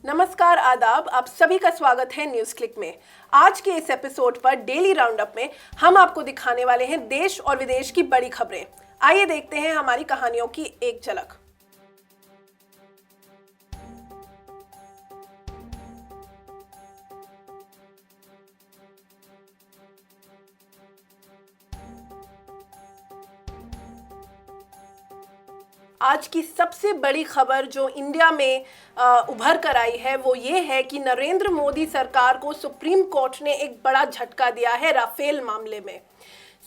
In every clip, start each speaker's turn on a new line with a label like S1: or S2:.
S1: नमस्कार, आदाब। आप सभी का स्वागत है न्यूज़ क्लिक में। आज के इस एपिसोड पर डेली राउंड अप में हम आपको दिखाने वाले हैं देश और विदेश की बड़ी खबरें। आइए देखते हैं हमारी कहानियों की एक झलक। आज की सबसे बड़ी खबर जो इंडिया में उभर कर आई है वो ये है कि नरेंद्र मोदी सरकार को सुप्रीम कोर्ट ने एक बड़ा झटका दिया है राफेल मामले में।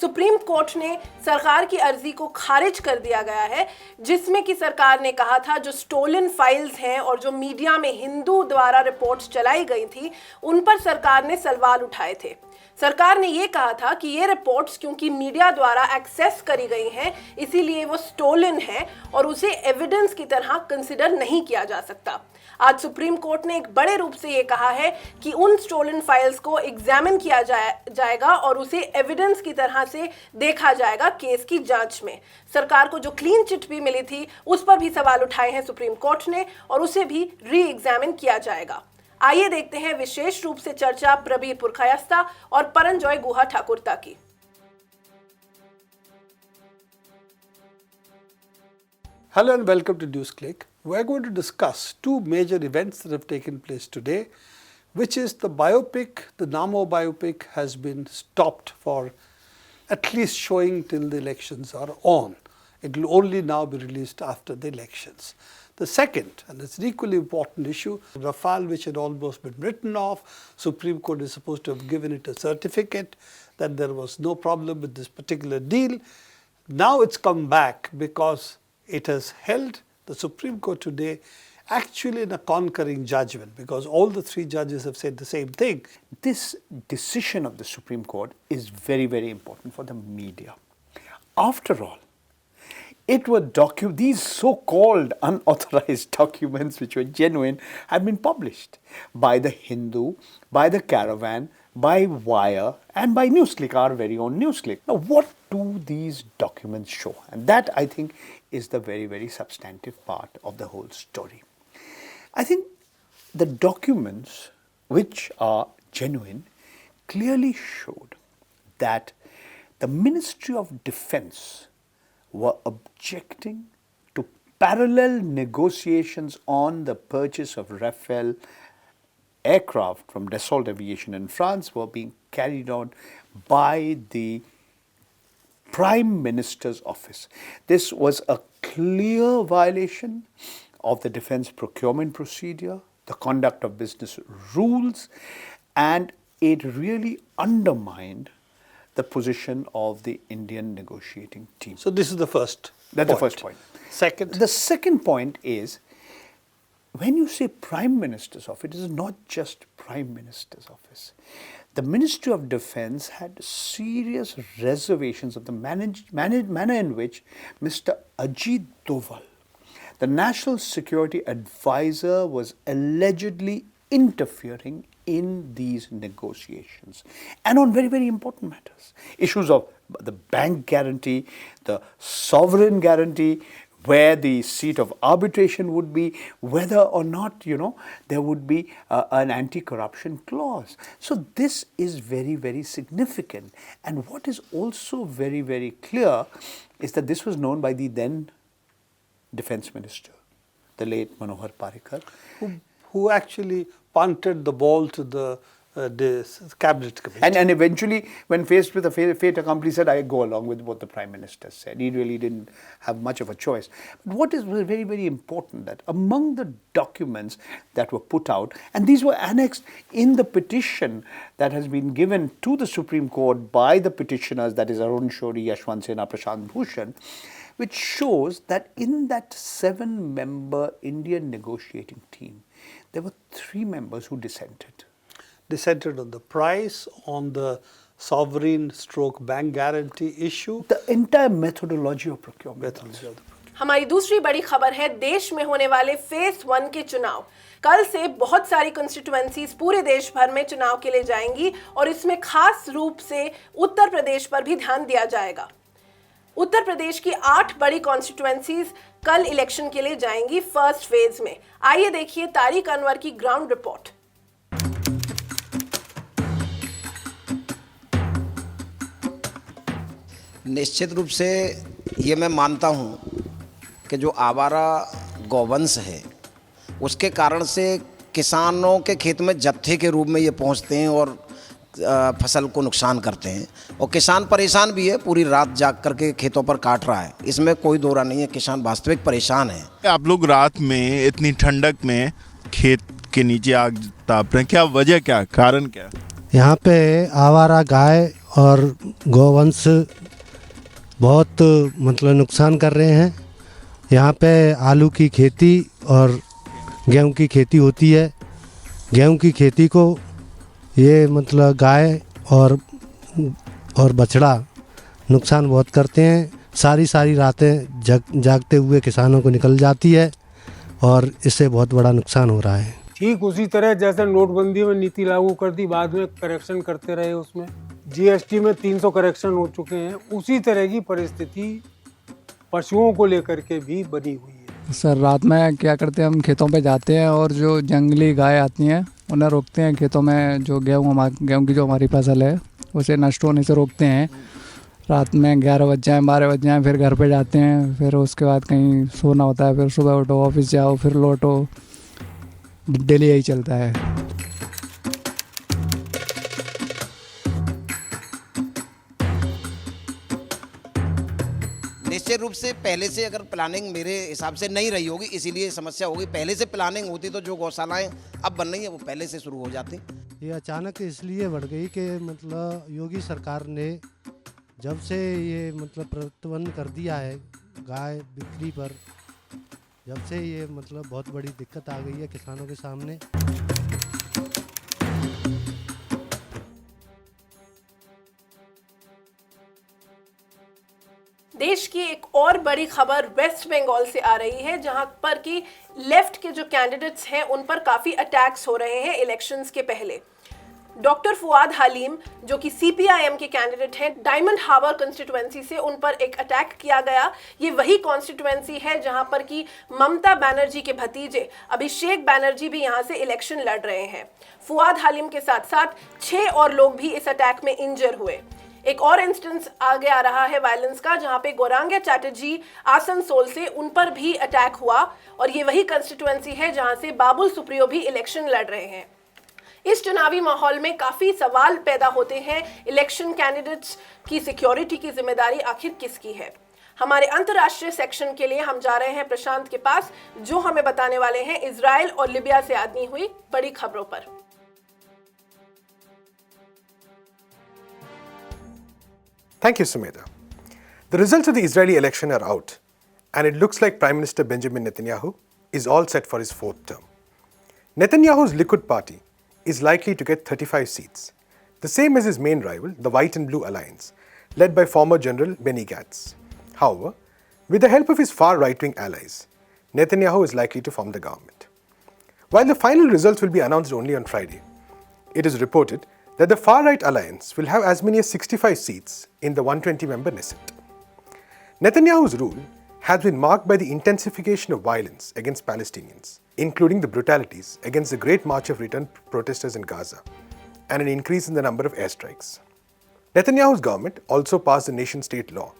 S1: सुप्रीम कोर्ट ने सरकार की अर्जी को खारिज कर दिया गया है, जिसमें कि सरकार ने कहा था जो स्टोलन फाइल्स हैं और जो मीडिया में हिंदू द्वारा रिपोर्ट्स चलाई गई थी उन पर सरकार ने सवाल उठाए थे। सरकार ने ये कहा था कि ये रिपोर्ट्स क्योंकि मीडिया द्वारा एक्सेस करी गई हैं इसीलिए वो स्टोलन है और उसे एविडेंस की तरह कंसिडर नहीं किया जा सकता। आज सुप्रीम कोर्ट ने एक बड़े रूप से ये कहा है कि उन स्टोलन फाइल्स को एग्जामिन किया जाएगा और उसे एविडेंस की तरह से देखा जाएगा केस की जांच में। सरकार को जो क्लीन चिट भी मिली थी उस पर भी सवाल उठाए हैं सुप्रीम कोर्ट ने और उसे भी री एग्जामिन किया जाएगा। आइए देखते हैं विशेष रूप से चर्चा प्रबीर पुरखायस्ता और परंजॉय गुहा ठाकुरता की।
S2: Hello and welcome to NewsClick. We are going to discuss two major events that have taken place today, which is the biopic, the Namo biopic has been stopped for at least showing till the elections are on. It will only now be released after the elections. The second, and it's an equally important issue, Rafale, which had almost been written off, Supreme Court is supposed to have given it a certificate that there was no problem with this particular deal. Now it's come back because it has held the Supreme Court today actually in a concurring judgment, because all the three judges have said the same thing.
S3: This decision of the Supreme Court is very, very important for the media. After all, it were these so-called unauthorized documents which were genuine have been published by the Hindu, by the Caravan, by Wire and by NewsClick, our very own NewsClick. Now what do these documents show? And that I think is the very, very substantive part of the whole story. I think the documents which are genuine clearly showed that the Ministry of Defence were objecting to parallel negotiations on the purchase of Rafale aircraft from Dassault Aviation in France were being carried on by the Prime Minister's office. This was a clear violation of the defense procurement procedure, the conduct of business rules, and it really undermined the position of the Indian negotiating team.
S2: So this is the first
S3: That's
S2: point.
S3: the first point.
S2: Second?
S3: The second point is, when you say Prime Minister's office, it is not just Prime Minister's office. The Ministry of Defence had serious reservations of the manner in which Mr. Ajit Doval, the National Security Advisor, was allegedly interfering in these negotiations and on very, very important matters. Issues of the bank guarantee, the sovereign guarantee, where the seat of arbitration would be, whether or not, there would be an anti-corruption clause. So this is very, very significant. And what is also very, very clear is that this was known by the then Defence Minister, the late Manohar Parrikar,
S2: who actually punted the ball to the cabinet committee.
S3: And eventually, when faced with a fait accompli, said, I go along with what the Prime Minister said. He really didn't have much of a choice. But what is very, very important, that among the documents that were put out, and these were annexed in the petition that has been given to the Supreme Court by the petitioners, that is Arun Shourie, Yashwant Sinha, Prashant Bhushan, which shows that in that 7-member Indian negotiating team, there were 3 members who dissented.
S2: Dissented on the price, on the sovereign stroke bank guarantee issue.
S3: The entire methodology of procurement.
S1: हमारी दूसरी बड़ी खबर है देश में होने वाले phase 1 के चुनाव। कल से बहुत सारी कंस्टिट्यूएंसीज पूरे देश भर में चुनाव के लिए जाएंगी और इसमें खास रूप से उत्तर प्रदेश पर भी ध्यान दिया जाएगा। उत्तर प्रदेश की 8 बड़ी कॉन्स्टिट्यूएंसीज कल इलेक्शन के लिए जाएंगी फर्स्ट फेज में। आइए देखिए तारिक अनवर की ग्राउंड रिपोर्ट।
S4: निश्चित रूप से ये मैं मानता हूँ कि जो आवारा गौवंश है उसके कारण से किसानों के खेत में जत्थे के रूप में ये पहुँचते हैं और फसल को नुकसान करते हैं, और किसान परेशान भी है, पूरी रात जाग करके खेतों पर काट रहा है, इसमें कोई दो राय नहीं है, किसान वास्तविक परेशान है।
S5: आप लोग रात में इतनी ठंडक में खेत के नीचे आग ताप रहे हैं, क्या वजह, क्या कारण, क्या?
S6: यहाँ पे आवारा गाय और गौवंश बहुत मतलब नुकसान कर रहे हैं। यहाँ पे आलू की खेती और गेहूं की खेती होती है। गेहूं की खेती को ये मतलब गाय और बछड़ा नुकसान बहुत करते हैं। सारी रातें जागते हुए किसानों को निकल जाती है और इससे बहुत बड़ा नुकसान हो रहा है।
S7: ठीक उसी तरह जैसे नोटबंदी में नीति लागू कर दी, बाद में करेक्शन करते रहे, उसमें जीएसटी में 300 करेक्शन हो चुके हैं, उसी तरह की परिस्थिति पशुओं को लेकर के भी बनी हुई है।
S8: सर रात में क्या करते हैं, हम खेतों पे जाते हैं और जो जंगली गाय आती हैं उन्हें रोकते हैं खेतों में। जो गेहूं की जो हमारी फसल है उसे नष्ट होने से रोकते हैं। रात में 11 बज जाएँ 12 बज जाएँ, फिर घर पे जाते हैं, फिर उसके बाद कहीं सोना होता है, फिर सुबह उठो, ऑफिस जाओ, फिर लौटो, डेली यही चलता है।
S4: निश्चित रूप से पहले से अगर प्लानिंग मेरे हिसाब से नहीं रही होगी, इसीलिए समस्या होगी। पहले से प्लानिंग होती तो जो गौशालाएं अब बन रही है वो पहले से शुरू हो जाती।
S6: ये अचानक इसलिए बढ़ गई कि मतलब योगी सरकार ने जब से ये मतलब प्रतिबंध कर दिया है गाय बिक्री पर, जब से ये मतलब बहुत बड़ी दिक्कत आ गई है किसानों के सामने।
S1: देश की एक और बड़ी खबर वेस्ट बंगाल से आ रही है, जहां पर कि लेफ्ट के जो कैंडिडेट्स हैं उन पर काफी अटैक्स हो रहे हैं इलेक्शंस के पहले। डॉक्टर फुआद हलीम जो कि सीपीआईएम के कैंडिडेट हैं, डायमंड हार्बर कंस्टिट्यूएंसी से, उन पर एक अटैक किया गया। ये वही कॉन्स्टिट्यूएंसी है जहां पर कि ममता बनर्जी के भतीजे अभिषेक बनर्जी भी यहां से इलेक्शन लड़ रहे हैं। फुआद हलीम के साथ साथ 6 और लोग भी इस अटैक में इंजर हुए। एक और इंस्टेंस आगे आ रहा है वायलेंस का, जहां पे गौरांग चैटर्जी आसनसोल से, उन पर भी अटैक हुआ, और ये वही कंस्टिट्यूएंसी है जहां से बाबुल सुप्रियो भी इलेक्शन लड़ रहे हैं। इस चुनावी माहौल में काफी सवाल पैदा होते हैं, इलेक्शन कैंडिडेट्स की सिक्योरिटी की जिम्मेदारी आखिर किसकी है। हमारे अंतर्राष्ट्रीय सेक्शन के लिए हम जा रहे हैं प्रशांत के पास, जो हमें बताने वाले हैं इजराइल और लिबिया से आनी हुई बड़ी खबरों पर।
S9: Thank you, Sumedha. The results of the Israeli election are out, and it looks like Prime Minister Benjamin Netanyahu is all set for his 4th term. Netanyahu's Likud party is likely to get 35 seats, the same as his main rival, the White and Blue Alliance, led by former General Benny Gantz. However, with the help of his far right-wing allies, Netanyahu is likely to form the government. While the final results will be announced only on Friday, it is reported that the far-right alliance will have as many as 65 seats in the 120-member Knesset. Netanyahu's rule has been marked by the intensification of violence against Palestinians, including the brutalities against the Great March of Return protesters in Gaza, and an increase in the number of airstrikes. Netanyahu's government also passed the nation-state law,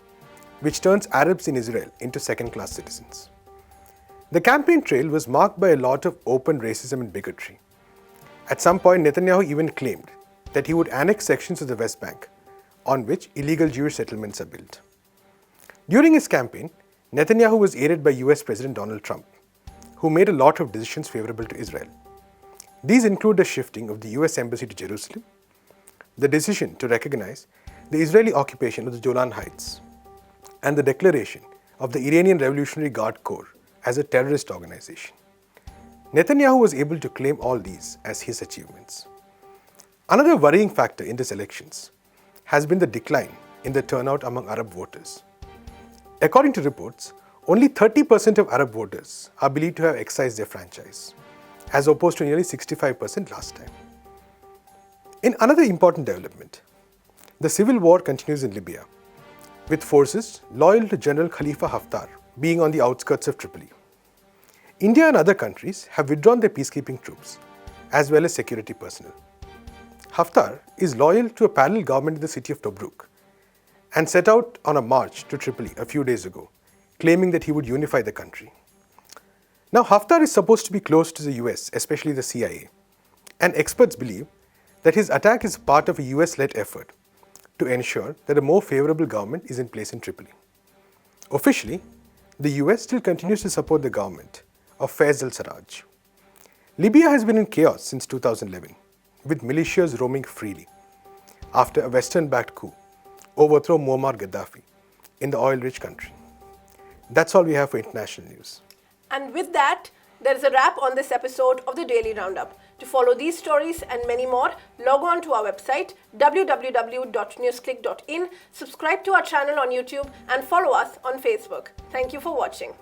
S9: which turns Arabs in Israel into second-class citizens. The campaign trail was marked by a lot of open racism and bigotry. At some point, Netanyahu even claimed that he would annex sections of the West Bank on which illegal Jewish settlements are built. During his campaign, Netanyahu was aided by US President Donald Trump, who made a lot of decisions favorable to Israel. These include the shifting of the US Embassy to Jerusalem, the decision to recognize the Israeli occupation of the Golan Heights, and the declaration of the Iranian Revolutionary Guard Corps as a terrorist organization. Netanyahu was able to claim all these as his achievements. Another worrying factor in these elections has been the decline in the turnout among Arab voters. According to reports, only 30% of Arab voters are believed to have excised their franchise, as opposed to nearly 65% last time. In another important development, the civil war continues in Libya, with forces loyal to General Khalifa Haftar being on the outskirts of Tripoli. India and other countries have withdrawn their peacekeeping troops, as well as security personnel. Haftar is loyal to a parallel government in the city of Tobruk and set out on a march to Tripoli a few days ago, claiming that he would unify the country. Now, Haftar is supposed to be close to the US, especially the CIA, and experts believe that his attack is part of a US-led effort to ensure that a more favorable government is in place in Tripoli. Officially, the US still continues to support the government of Faiz al-Serraj. Libya has been in chaos since 2011, with militias roaming freely after a Western-backed coup overthrew Muammar Gaddafi in the oil-rich country. That's all we have for international news.
S1: And with that, there is a wrap on this episode of the Daily Roundup. To follow these stories and many more, log on to our website www.newsclick.in, subscribe to our channel on YouTube and follow us on Facebook. Thank you for watching.